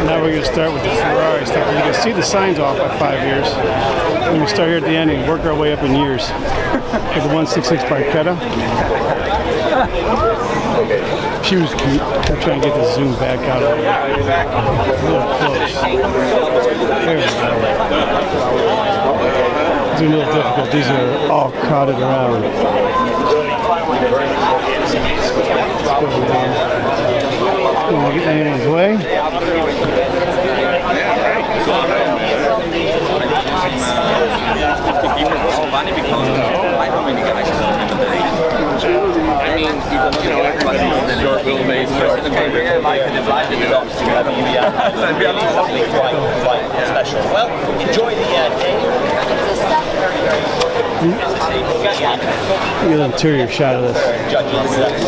Now we're going to start with the Ferrari stuff. You can see the signs off by 5 years. And we start here at the end and work our way up in years. With the 166 Barchetta. She was cute. I'm trying to get the zoom back out of it. A little close. There we go. It's a little difficult. These are all crowded around. Don't want to get anyone's way. I mean, you know, everybody knows short wheelbase. Okay, we're going to like the divide the dogs to have quite special. Well, enjoy the day. Get an interior shot of this.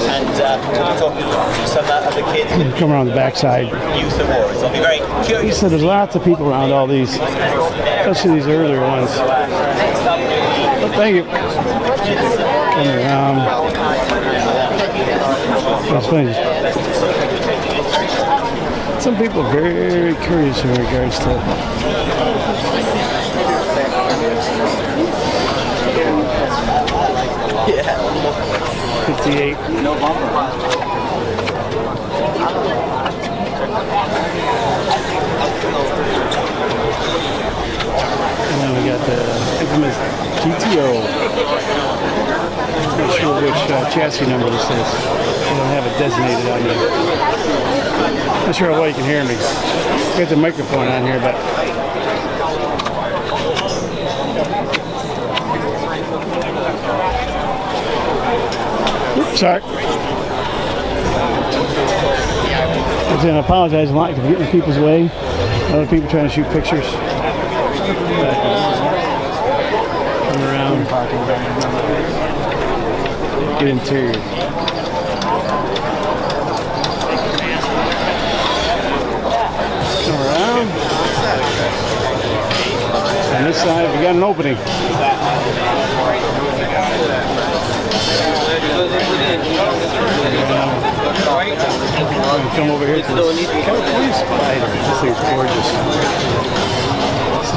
And talk to some of the kids. Come around the backside. Youth awards. I'll be very curious. He said there's lots of people around all these, especially these earlier ones. Well, thank you. Coming around. That's funny. Some people are very curious in regards to 58. No bumper. And then we got the infamous GTO. I'm not sure which chassis number this is. I don't have it designated on there. Not sure how well you can hear me. Got the microphone on here, but oops, sorry. I was going to apologize a lot for getting in people's way. Other people trying to shoot pictures. Come around. Get interior. Come around. On this side, we got an opening. Come over here to this California Spider. This thing's gorgeous.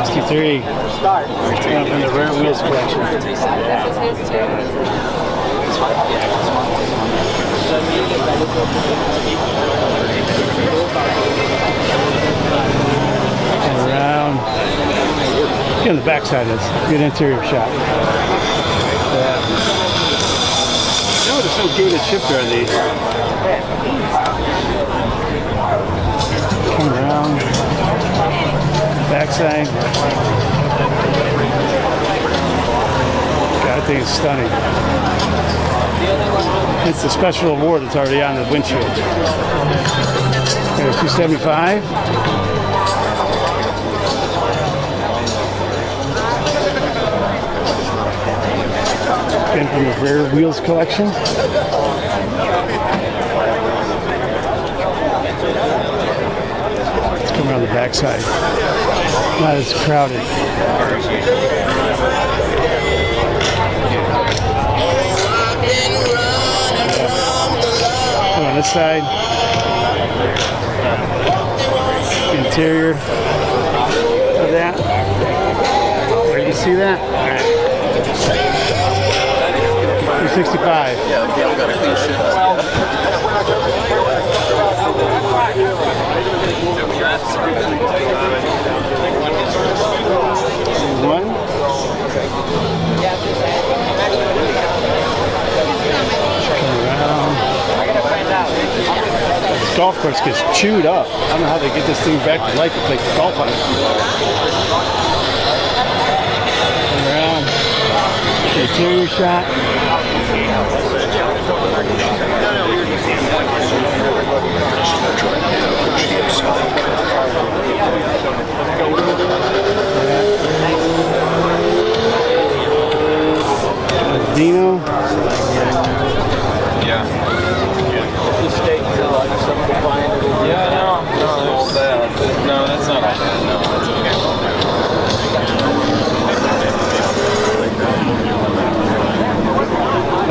63. Up in the rare wheels collection. And around. Get on the backside of this. Good interior shot. No, there's no gated shifter on these. Come around. Backside. God, I think it's stunning. It's a special award that's already on the windshield. There's 275. Again from the Rare Wheels collection. Let's come around the backside. Not as crowded. On this side, interior of that. Where do you see that? 365. Yeah, the Gale got a clean shit. One. This golf course gets chewed up. I don't know how they get this thing back to life to play golf on it. Turn around. Interior shot. Dino. Yeah. Yeah, no, that's not all bad. No, that's okay.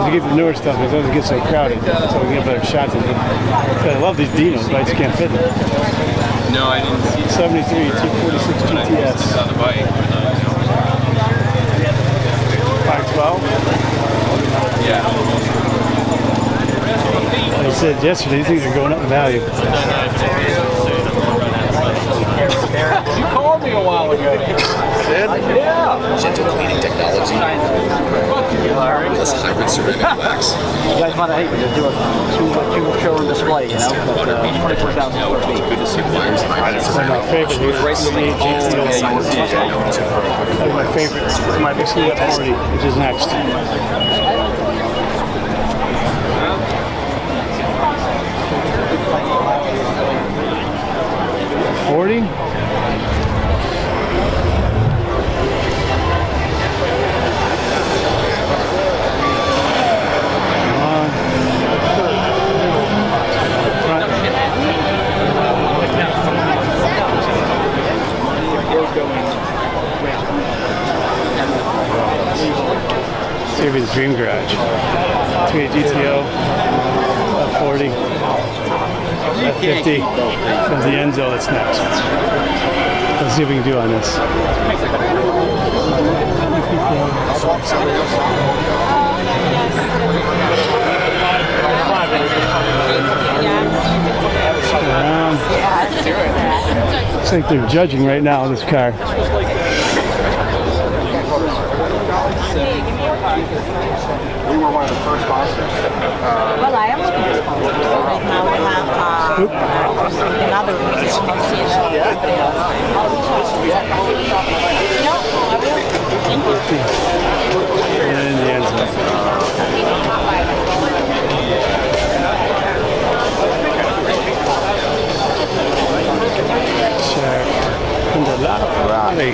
you get the newer stuff, it doesn't get so crowded, so we get better shots of them. But I love these Dinos, but I just can't fit them. No, I didn't see 73 246 GTS. on the bike. 512. Yeah. Like I said yesterday, these things are going up in value. You called me a while ago. Sid? Yeah. Gentle cleaning technology. Plus hybrid ceramic wax. You guys want to do a two-show display, you know, but 24,000 square feet. Good to see wires and items. One of my favorite here is the GTO. That's my favorite. It's my XC40, which is next. $40? David's Dream Garage. 3.8 GTO, 40, 50. There's the Enzo that's next. Let's see what we can do on this. Looks like they're judging right now on this car. We were one of the first sponsors. Well, I am looking for sponsors. So right now we have another reason. No, I will. Thank you. And the Enzo. Check. And a lot of Ferrari.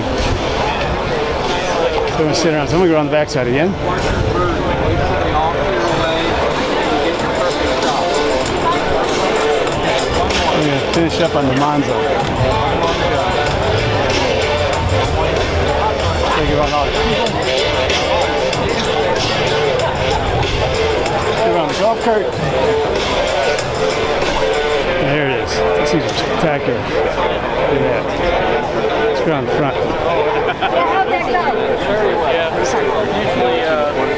So I'm going to sit around. So I'm going to go on the backside again. I'm going to finish up on the Monza. Take it around all the people. Go around the golf cart. And there it is. This is spectacular. Look at that. Let's go on the front. How'd that go?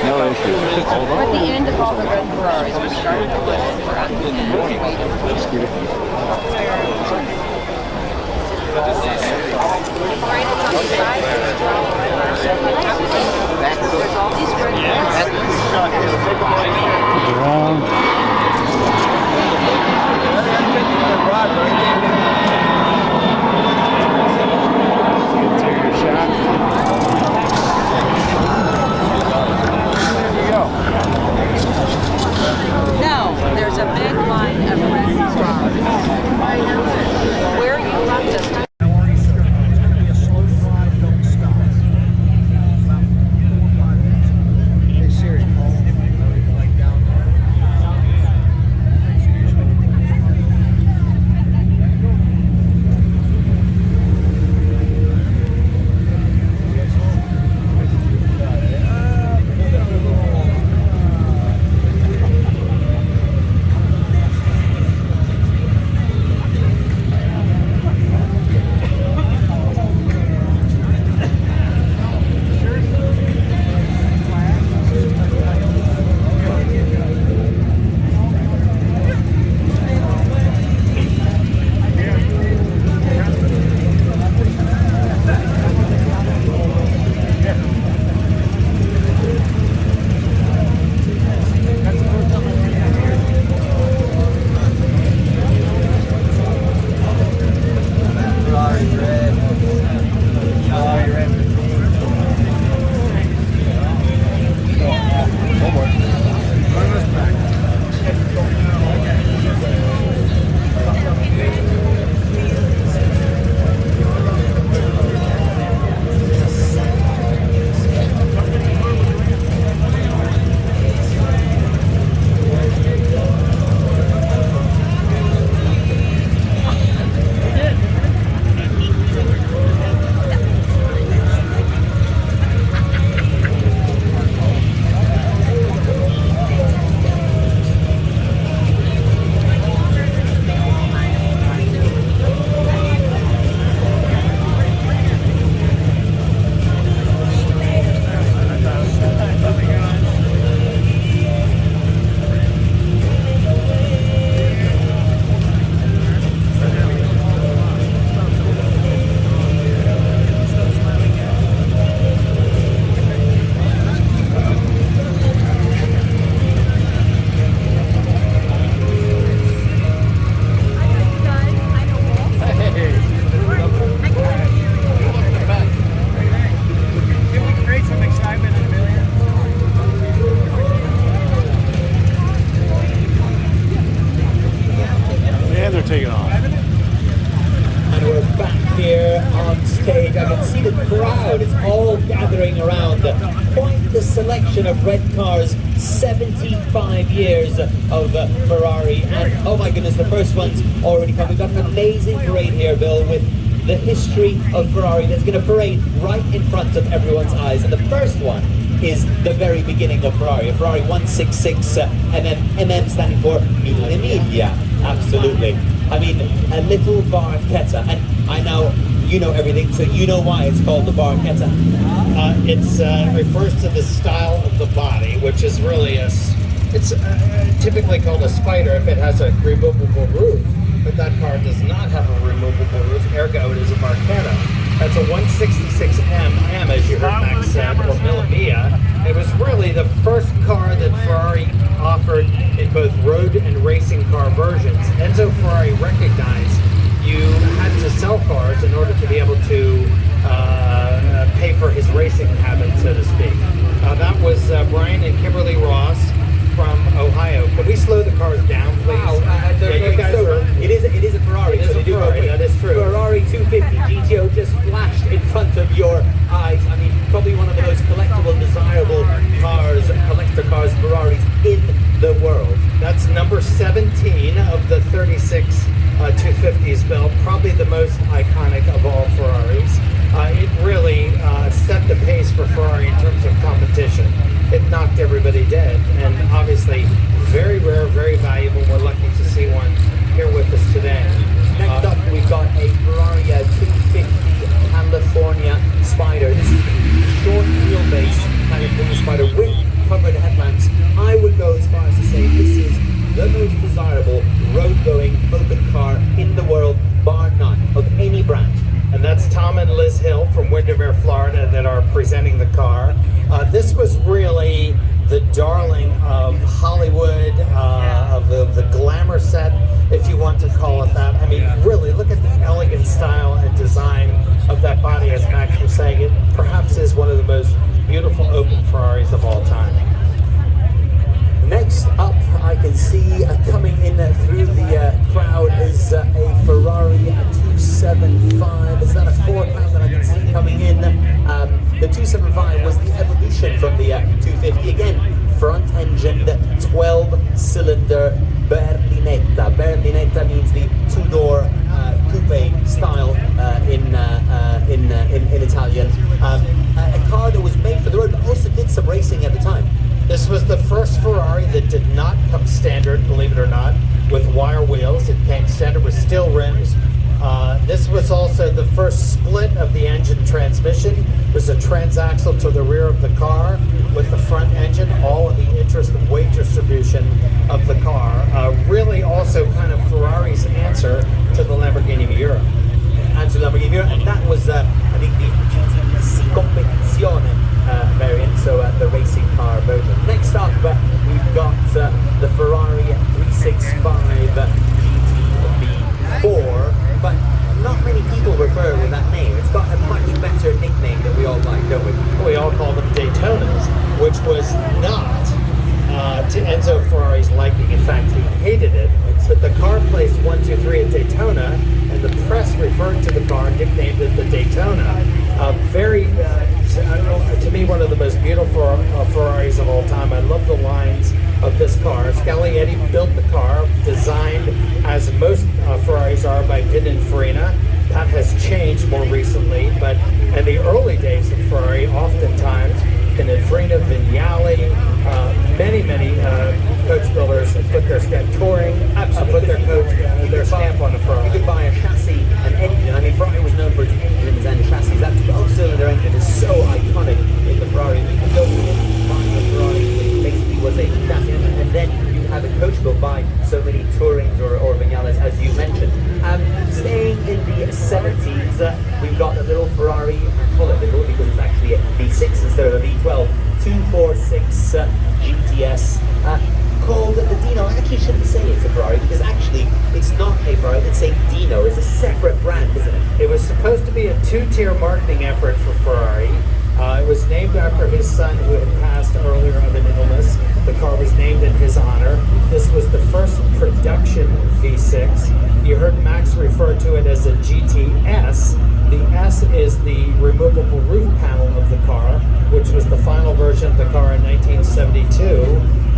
No issue. We're at the end of all the red Ferraris. We started the list. We're on the end. Right on the side. There's all these red Around. Interior shot. There you go. No, there's a big line of red Ferraris. Where you left us. Hey Siri, call 75 years of Ferrari, and oh my goodness, the first one's already come. We've got an amazing parade here, Bill, with the history of Ferrari that's going to parade right in front of everyone's eyes. And the first one is the very beginning of Ferrari, a Ferrari 166 MM standing for Mille Miglia. Absolutely. I mean, a little barchetta, and I know you know everything, so you know why it's called the barchetta. It refers to the style of the body, which is really it's typically called a spider if it has a removable roof, but that car does not have a removable roof, ergo it is a barchetta. That's a 166 MM, as you heard Max said, or Millimia. It was really the first car that Ferrari offered in both road and racing car versions. Enzo Ferrari recognized you had to sell cars in order to be able to pay for his racing habit, so to speak. That was Brian and Kimberly Ross from Ohio. Can we slow the cars down, please? Wow, it is a Ferrari. It is a Ferrari, that is true. Ferrari 250 GTO just flashed in front of your eyes. I mean, probably one of the most collectible, desirable cars, collector cars, Ferraris in the world. That's number 17 of the 36 250s, Bill. Probably the most iconic of all Ferraris. It really set the pace for Ferrari in terms of competition. It knocked everybody dead, and obviously very rare, very valuable. We're lucky to see one here with us today. Next up, we've got a Ferrari 250 California Spider. This is the short wheelbase California Spider with covered headlamps. I would go as far as to say this is the most desirable road-going open car in the world, bar none, of any brand. And that's Tom and Liz Hill from Windermere, Florida, that are presenting the car. This was really the darling of Hollywood, of the glamour set, if you want to call it that. I mean, really, look at the elegant style and design of that body, as Max was saying. It perhaps is one of the most beautiful open Ferraris of all time. Next up, I can see coming in through the crowd is a Ferrari 275. Is that a 4-pound that I can see coming in? The 275 was the evolution from the 250. Again, front-engined, 12-cylinder berlinetta. Berlinetta means the two-door coupe style in Italian. A car that was made for the road, but also did some racing at the time. This was the first Ferrari that did not come standard, believe it or not, with wire wheels. It came standard with steel rims. This was also the first split of the engine transmission. It was a transaxle to the rear of the car with the front engine, all in the interest of weight distribution of the car. Really also kind of Ferrari's answer to the Lamborghini Miura. And that was, I think, the GT Competizione variant, so the racing car version. Next up, we've got the Ferrari 365 GT4, but not many people refer with that name. It's got a much better nickname that we all like, don't we? We all call them Daytonas, which was not to Enzo Ferrari's liking. In fact, he hated it. But the car placed 1, 2, 3 at Daytona, and the press referred to the car, nicknamed it the Daytona. To me, one of the most beautiful Ferraris of all time. I love the lines of this car. Scaglietti built the car, designed as most Ferraris are by Pininfarina. That has changed more recently, but in the early days of Ferrari, oftentimes Pininfarina, Vignali, many coach builders put their stamp touring, put their stamp on the Ferrari. You could buy a chassis, an engine. I mean, Ferrari was known for its engines and chassis. That 12-cylinder engine is so iconic in the Ferrari. You could go in, buy a Ferrari, which basically was a chassis engine, and then you have a coach built by so many Tourings or Vignales, as you mentioned. Staying in the 70s, we've got a little Ferrari, I call it little because it's actually a V6 instead of a V12, 246 GTS, called the Dino. I actually shouldn't say it's a Ferrari because actually it's not a Ferrari, it's a Dino. It's a separate brand, isn't it? It was supposed to be a 2-tier marketing effort for Ferrari. It was named after his son who had passed earlier of an illness. The car was named in his honor. This was the first production V6. You heard Max refer to it as a GTS. The S is the removable roof panel of the car, which was the final version of the car in 1972.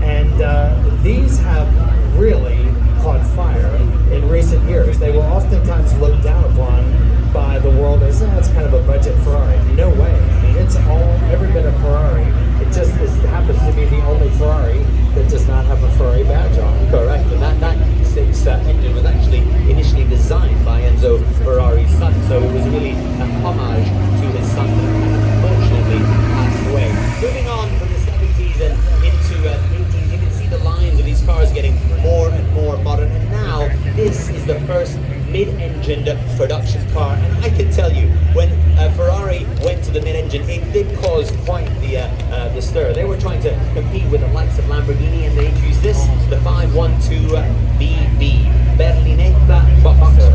Lamborghini, and they introduced this, the 512BB Berlinetta Boxer.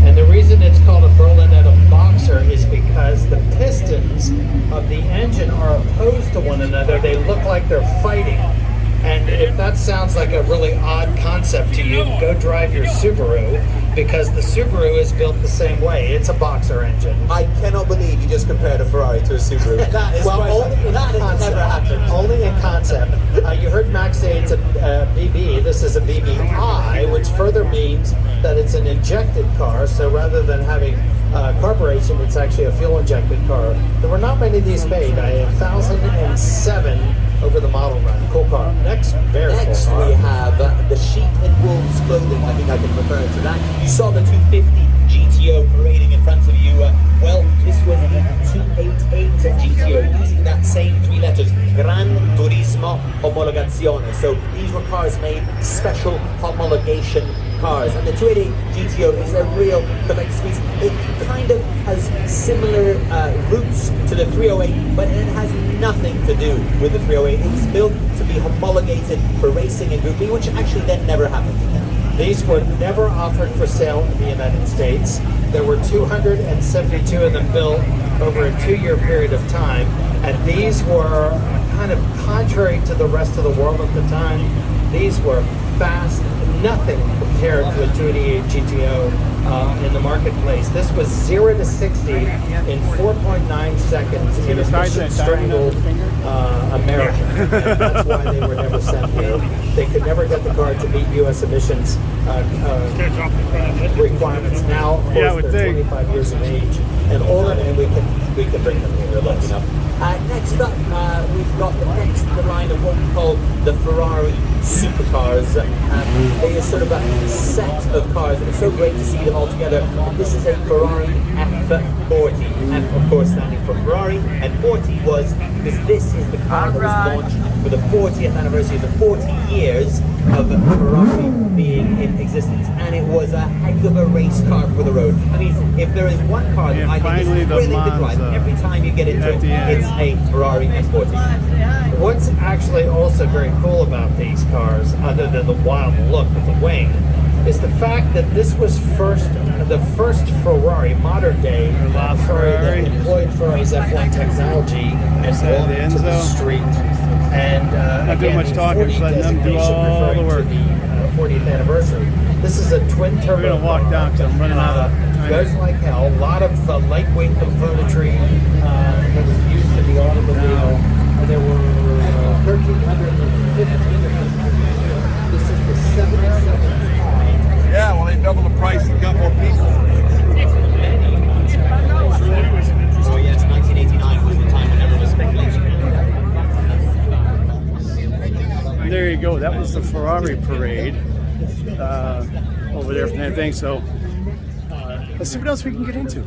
And the reason it's called a Berlinetta Boxer is because the pistons of the engine are opposed to one another. They look like they're fighting. And if that sounds like a really odd concept to you, go drive your Subaru, because the Subaru is built the same way. It's a boxer engine. I cannot believe you just compared a Ferrari to a Subaru. That is Well, only in concept. never happened. Only in concept. You heard Max say it's a BB. This is a BBI, which further means that it's an injected car. So rather than having carburation, it's actually a fuel-injected car. There were not many of these made. I have 1,007 over the model run. Cool car. Next, very Next cool car. we have the sheep in wolves clothing. I think I can refer to that. You saw the 250 GTO parading in front of you. Well, this was the 288 GTO, using that same three letters, Gran Turismo Homologazione. So these were cars made special homologation cars, and the 288 GTO is a real collector's piece. It kind of has similar roots to the 308, but it has nothing to do with the 308. It was built to be homologated for racing and grouping, which actually then never happened. These were never offered for sale in the United States. There were 272 of them built over a 2-year period of time, and these were kind of contrary to the rest of the world at the time. These were fast, nothing compared to a 288 GTO in the marketplace. This was 0 to 60 in 4.9 seconds in a mission-strangled America. And that's why they were never sent here. They could never get the car to meet U.S. emissions requirements. Now, of course, they're 25 years of age and older, and we can bring them here. We're lucky enough. Next up, we've got the next in the line of what we call the Ferrari supercars. They are sort of a set of cars, and it's so great to see them all together. This is a Ferrari F40. F, of course, standing for Ferrari, and 40 was because this is the car that was launched for the 40th anniversary of the 40 years of Ferrari being in existence, and it was a heck of a race car for the road. I mean, if there is one car that I think is thrilling to drive, every time you get into it, it's a Ferrari F40. What's actually also very cool about these cars, other than the wild look of the wing, is the fact that this was the first Ferrari, modern day Ferrari that employed Ferrari's F1 technology and brought it to the street. And Not doing much talking, just letting them do all the work. 40th anniversary. This is a twin turbo. We're gonna walk down because I'm running out of time. Goes like hell. A lot of lightweight componentry that was used in the automobile. And there were 1,350. This is the 77th time. Yeah, well, they doubled the price and got more people. Oh yes, 1989 was the time when everyone was speculating. There you go. That was the Ferrari parade over there from that thing. So let's see what else we can get into.